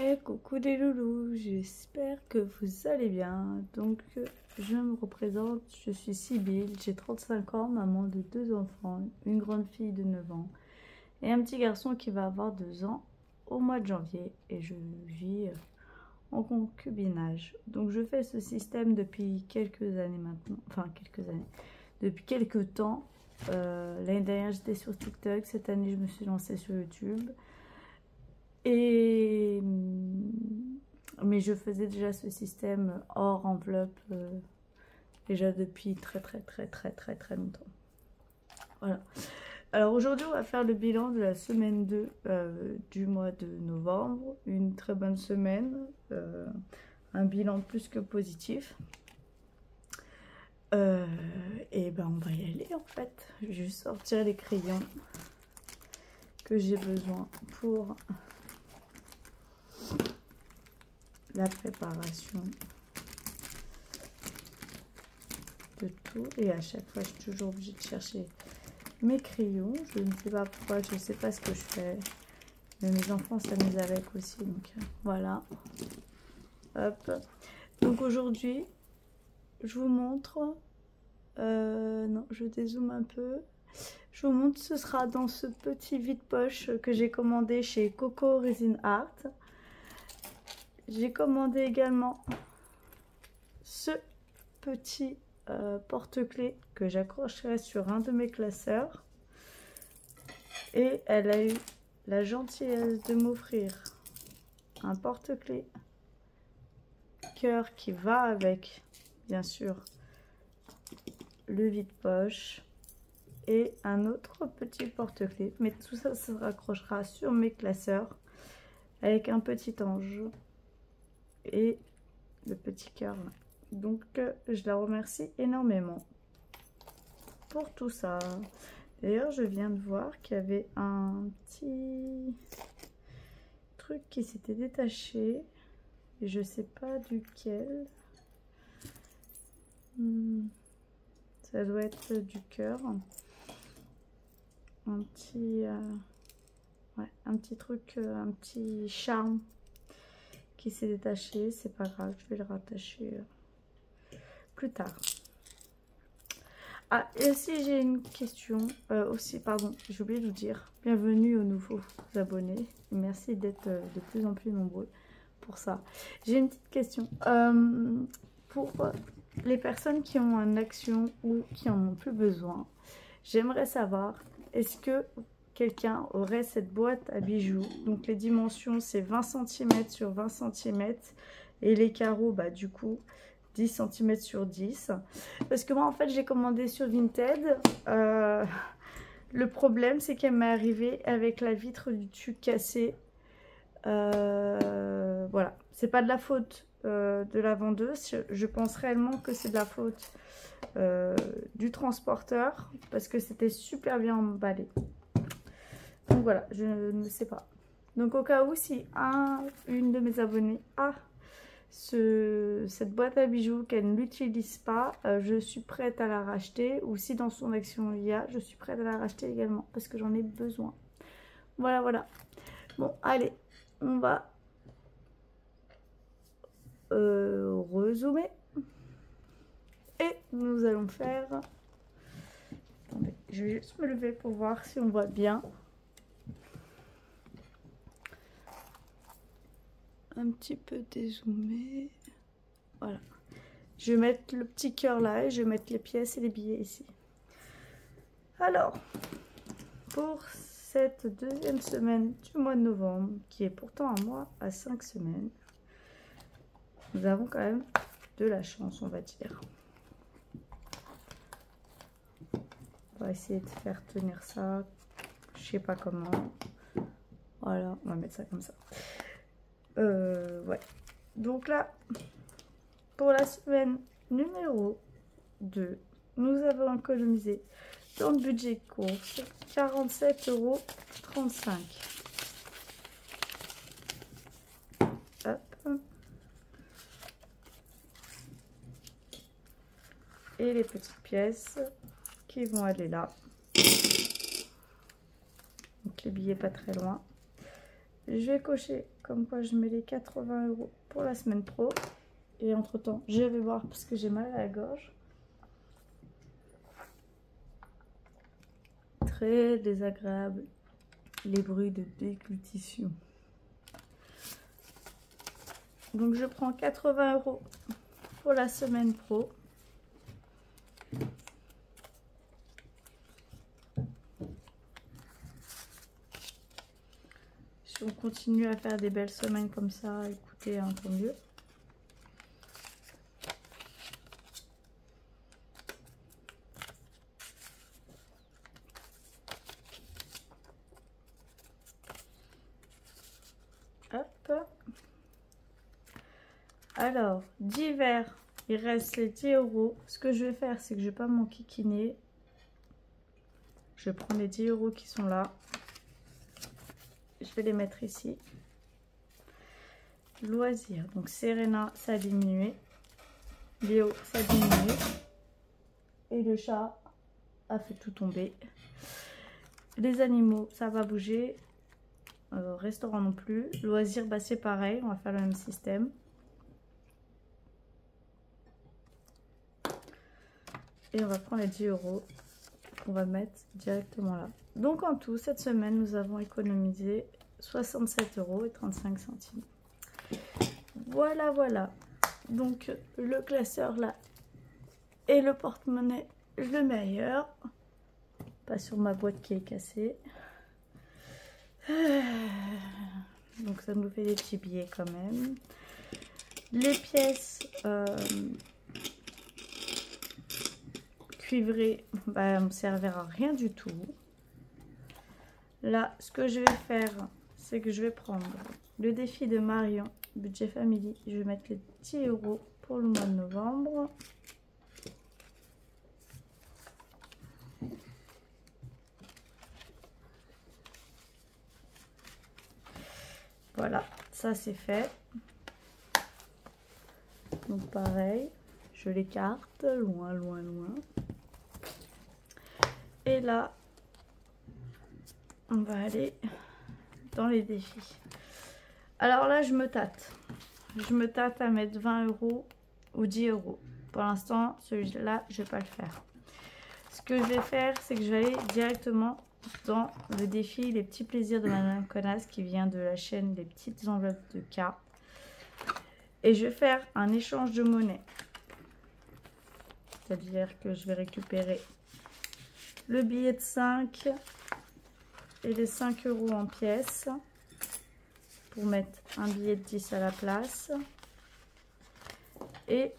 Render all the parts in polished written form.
Hey, coucou des loulous, j'espère que vous allez bien. Donc, je me représente, je suis Sybille, j'ai 35 ans, maman de 2 enfants, une grande fille de 9 ans et un petit garçon qui va avoir 2 ans au mois de janvier. Et je vis en concubinage. Donc, je fais ce système depuis quelques années maintenant, enfin quelques années, depuis quelques temps. L'année dernière, j'étais sur TikTok, cette année, je me suis lancée sur YouTube. Mais je faisais déjà ce système hors enveloppe déjà depuis très longtemps. Voilà. Alors aujourd'hui, on va faire le bilan de la semaine 2 du mois de novembre. Une très bonne semaine, un bilan plus que positif. Et ben on va y aller en fait. Je vais juste sortir les crayons que j'ai besoin pour la préparation de tout. Et à chaque fois, je suis toujours obligée de chercher mes crayons. Je ne sais pas pourquoi, je ne sais pas ce que je fais. Mais mes enfants s'amusent avec aussi. Donc voilà. Hop. Donc aujourd'hui, je vous montre. Non, je dézoome un peu. Je vous montre, ce sera dans ce petit vide-poche que j'ai commandé chez Coco Resin Art. J'ai commandé également ce petit porte-clés que j'accrocherai sur un de mes classeurs. Et elle a eu la gentillesse de m'offrir un porte-clés cœur qui va avec, bien sûr, le vide-poche et un autre petit porte-clés. Mais tout ça se raccrochera sur mes classeurs avec un petit ange et le petit cœur là. Donc je la remercie énormément pour tout ça. D'ailleurs, je viens de voir qu'il y avait un petit truc qui s'était détaché et je sais pas duquel. Ça doit être du cœur. Un petit ouais, un petit truc, un petit charme qui s'est détaché. C'est pas grave, je vais le rattacher plus tard. Ah, et aussi j'ai une question, aussi, pardon, j'ai oublié de vous dire, bienvenue aux nouveaux abonnés, merci d'être de plus en plus nombreux pour ça. J'ai une petite question, pour les personnes qui ont une action ou qui en ont plus besoin, j'aimerais savoir, est-ce que quelqu'un aurait cette boîte à bijoux? Donc les dimensions c'est 20 cm sur 20 cm et les carreaux, bah du coup 10 cm sur 10. Parce que moi, en fait, j'ai commandé sur Vinted. Le problème, c'est qu'elle m'est arrivée avec la vitre du dessus cassée. Voilà. C'est pas de la faute de la vendeuse. Je pense réellement que c'est de la faute du transporteur. Parce que c'était super bien emballé. Donc voilà, je ne sais pas. Donc au cas où, si une de mes abonnées a cette boîte à bijoux qu'elle ne l'utilise pas, je suis prête à la racheter, ou si dans son action il y a, je suis prête à la racheter également parce que j'en ai besoin. Voilà. Bon, allez, on va rezoomer et nous allons faire, attendez, je vais juste me lever pour voir si on voit bien. Un petit peu dézoomé. Voilà. Je vais mettre le petit cœur là et je vais mettre les pièces et les billets ici. Alors, pour cette deuxième semaine du mois de novembre, qui est pourtant un mois à 5 semaines, nous avons quand même de la chance, on va dire. On va essayer de faire tenir ça, je sais pas comment. Voilà, on va mettre ça comme ça. Ouais. Donc là, pour la semaine numéro 2, nous avons économisé dans le budget de course 47,35 €. Hop. Et les petites pièces qui vont aller là. Donc les billets pas très loin. je vais cocher comme quoi je mets les 80 € pour la semaine pro. Et entre temps, je vais boire parce que j'ai mal à la gorge. Très désagréable, les bruits de déglutition. Donc je prends 80 € pour la semaine pro. Si on continue à faire des belles semaines comme ça, écoutez, hein, tant mieux. Hop. Alors, d'hiver, il reste les 10 €. Ce que je vais faire, c'est que je ne vais pas m'enquiquiner. Je prends les 10 € qui sont là. Je vais les mettre ici. Loisirs. Donc, Serena, ça a diminué. Léo, ça a diminué. Et le chat a fait tout tomber. Les animaux, ça va bouger. Restaurant non plus. Loisirs, bah, c'est pareil. On va faire le même système. Et on va prendre les 10 € qu'on va mettre directement là. Donc en tout, cette semaine, nous avons économisé 67,35 €. Voilà, voilà. Donc le classeur là et le porte-monnaie, je le mets ailleurs. Pas sur ma boîte qui est cassée. Donc ça nous fait des petits billets quand même. Les pièces cuivrées, bah, ne me servira à rien du tout. Là, ce que je vais faire, c'est que je vais prendre le défi de Marion, budget family. Je vais mettre les 10 € pour le mois de novembre. Voilà, ça c'est fait. Donc pareil, je l'écarte loin, loin, loin. Et là, on va aller dans les défis. Alors là, je me tâte. Je me tâte à mettre 20 € ou 10 €. Pour l'instant, celui-là, je ne vais pas le faire. Ce que je vais faire, c'est que je vais aller directement dans le défi Les petits plaisirs de Madame Connasse qui vient de la chaîne des petites enveloppes de cartes. Et je vais faire un échange de monnaie. C'est-à-dire que je vais récupérer le billet de 5 et les 5 € en pièces pour mettre un billet de 10 à la place. Et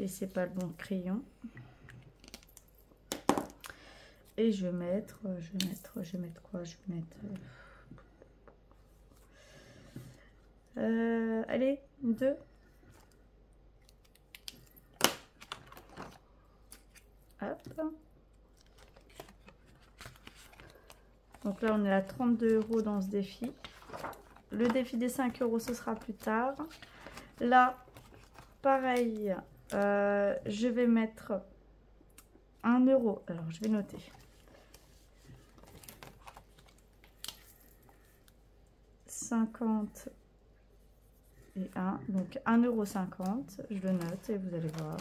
c'est pas le bon crayon. Et je vais mettre quoi? Je vais mettre allez, 2. Hop. Donc là, on est à 32 € dans ce défi. Le défi des 5 €, ce sera plus tard. Là, pareil, je vais mettre 1 €. Alors, je vais noter. $50 et 1. Donc, 1,50 €. Je le note et vous allez voir.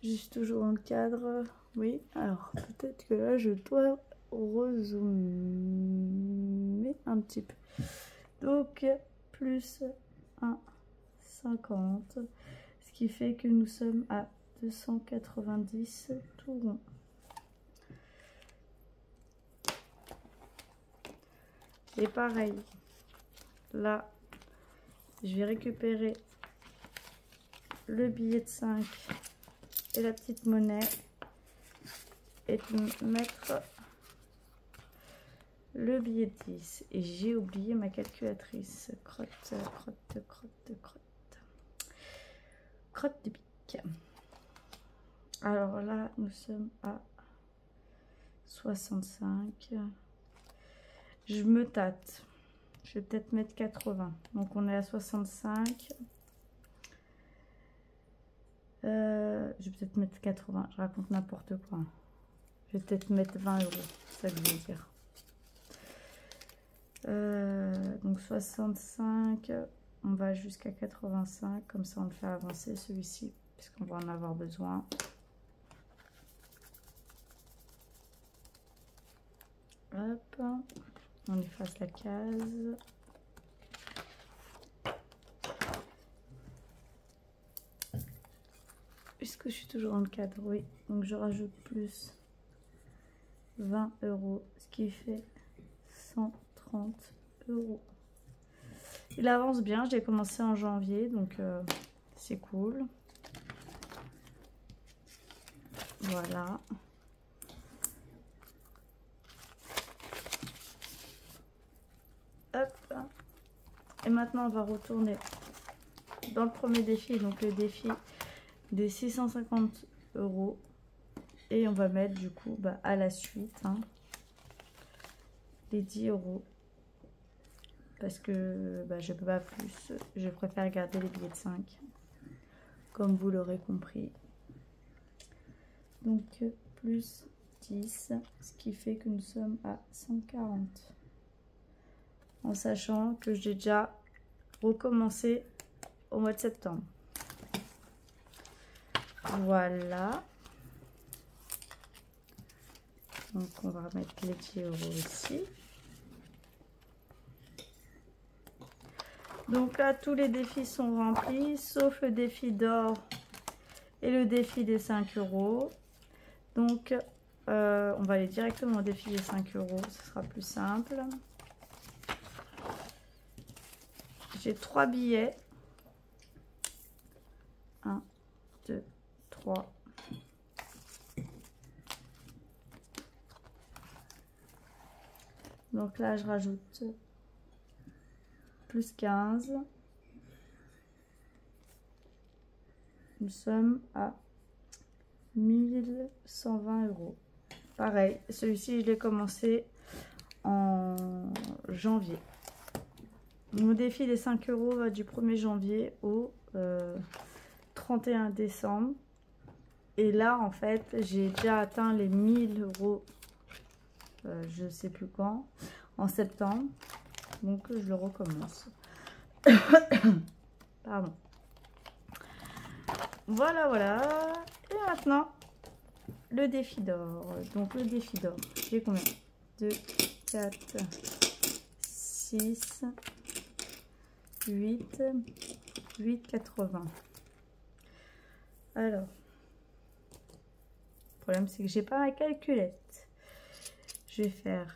Juste toujours dans le cadre. Oui, alors peut-être que là, je dois rezoomer un petit peu. Donc, plus 1,50. Ce qui fait que nous sommes à 290 tout rond. Et pareil, là, je vais récupérer le billet de 5 et la petite monnaie et mettre le billet de 10. Et j'ai oublié ma calculatrice. Crotte de pique. Alors là, nous sommes à 65. Je me tâte. Je vais peut-être mettre 80. Donc on est à 65. Je vais peut-être mettre 80. Je raconte n'importe quoi. Je vais peut-être mettre 20 euros, c'est ça que je veux dire. Donc 65, on va jusqu'à 85, comme ça on le fait avancer celui-ci, puisqu'on va en avoir besoin. Hop, on efface la case. Est-ce que je suis toujours dans le cadre? Oui, donc je rajoute plus 20 euros, ce qui fait 130 euros. Il avance bien, j'ai commencé en janvier, donc c'est cool. Voilà. Hop. Et maintenant, on va retourner dans le premier défi, donc le défi des 650 euros. Et on va mettre du coup à la suite les 10 euros. Parce que je peux pas plus. Je préfère garder les billets de 5. Comme vous l'aurez compris. Donc plus 10. Ce qui fait que nous sommes à 140. En sachant que j'ai déjà recommencé au mois de septembre. Voilà. Donc on va mettre les 10 euros ici. Donc là, tous les défis sont remplis, sauf le défi d'or et le défi des 5 euros. Donc, on va aller directement au défi des 5 euros, ce sera plus simple. J'ai 3 billets. 1, 2, 3. Donc là, je rajoute plus 15. Nous sommes à 1120 euros. Pareil, celui-ci, je l'ai commencé en janvier. Mon défi des 5 euros va du 1er janvier au 31 décembre. Et là, en fait, j'ai déjà atteint les 1000 euros, je ne sais plus quand, en septembre. Donc, je le recommence. Pardon. Voilà, voilà. Et maintenant, le défi d'or. Donc, le défi d'or, j'ai combien? 2, 4, 6, 8, 8,80. Alors, le problème, c'est que j'ai pas ma calculette. Je vais faire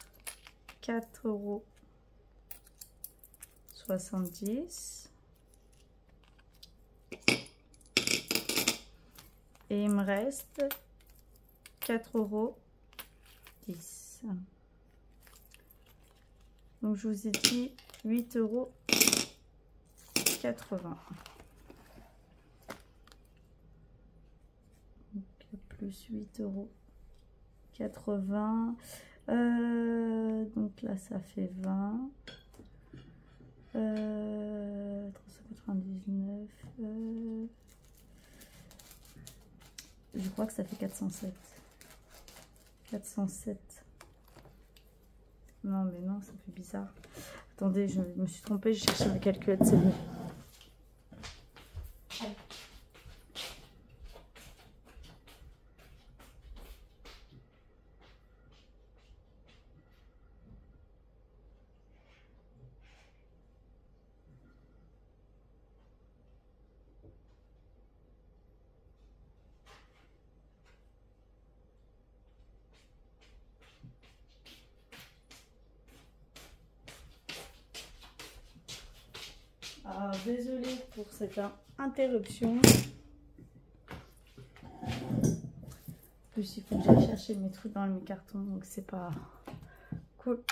4,70 €. Et il me reste 4,10 €. Donc, je vous ai dit 8,80 €. Donc, plus 8,80 €. Donc là, ça fait 20. 399. Je crois que ça fait 407. 407. Non, mais non, ça fait bizarre. Attendez, je me suis trompée, j'ai cherché ma calculette, c'est bon. Alors, désolée pour cette interruption. En plus, il faut que j'aille chercher mes trucs dans mes cartons, donc c'est pas cool.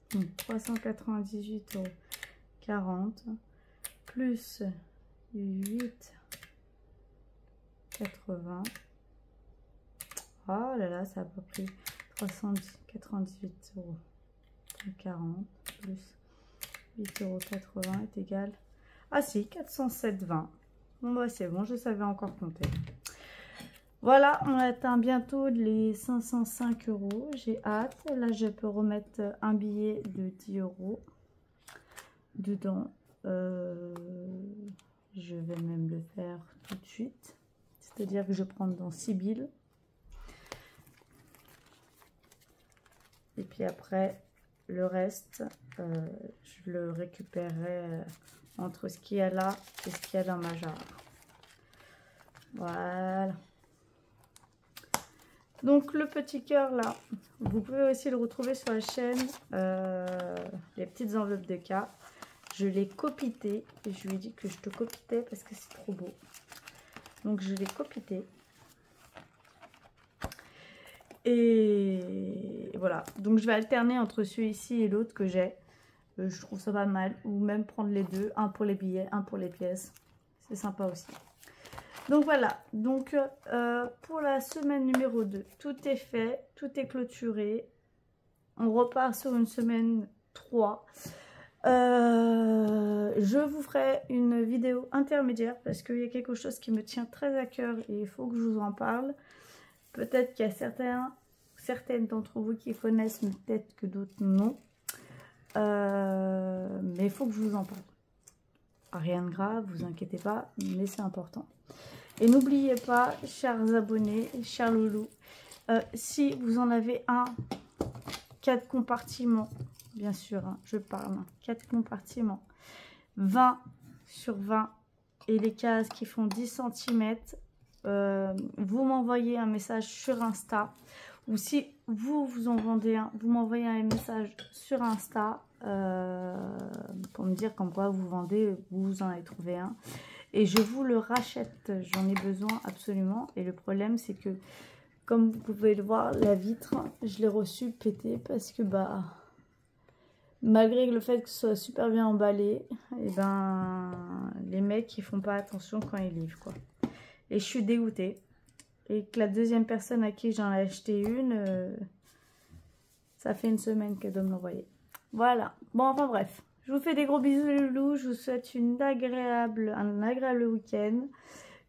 398,40 € plus 8,80 €. Oh là là, ça a pas pris. 398,40 € plus 8,80 € est égal. Ah si, 407,20 €. Bon bah c'est bon, je savais encore compter. Voilà, on atteint bientôt les 505 €. J'ai hâte. Là, je peux remettre un billet de 10 € dedans. Je vais même le faire tout de suite. C'est-à-dire que je prends dans 6 billes. Et puis après, le reste, je le récupérerai entre ce qu'il y a là et ce qu'il y a dans ma jarre. Voilà. Donc le petit cœur là, vous pouvez aussi le retrouver sur la chaîne, les petites enveloppes de cas. Je l'ai copité et je lui ai dit que je te copitais parce que c'est trop beau. Donc je l'ai copité. Et voilà, donc je vais alterner entre celui-ci et l'autre que j'ai. Je trouve ça pas mal. Ou même prendre les deux, un pour les billets, un pour les pièces. C'est sympa aussi. Donc voilà, donc pour la semaine numéro 2, tout est fait, tout est clôturé. On repart sur une semaine 3. Je vous ferai une vidéo intermédiaire parce qu'il y a quelque chose qui me tient très à cœur et il faut que je vous en parle. Peut-être qu'il y a certaines d'entre vous qui connaissent, mais peut-être que d'autres non. Mais il faut que je vous en parle. Rien de grave, vous inquiétez pas, mais c'est important. Et n'oubliez pas, chers abonnés, chers loulous, si vous en avez 4 compartiments, bien sûr, hein, je parle, 4 compartiments, 20 sur 20 et les cases qui font 10 cm, vous m'envoyez un message sur Insta. Ou si vous en vendez un, vous m'envoyez un message sur Insta pour me dire comme quoi vous vendez, vous en avez trouvé un. Et je vous le rachète, j'en ai besoin absolument. Et le problème c'est que, comme vous pouvez le voir, la vitre, je l'ai reçue pétée parce que malgré le fait que ce soit super bien emballé, et les mecs ils font pas attention quand ils livrent quoi. Et je suis dégoûtée. Et que la deuxième personne à qui j'en ai acheté une, ça fait une semaine qu'elle doit me l'envoyer. Voilà. Bon, enfin bref. Je vous fais des gros bisous les loulous. Je vous souhaite un agréable week-end.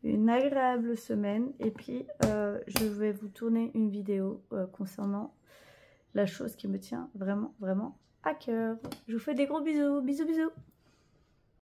Une agréable semaine. Et puis, je vais vous tourner une vidéo concernant la chose qui me tient vraiment, vraiment à cœur. Je vous fais des gros bisous. Bisous, bisous.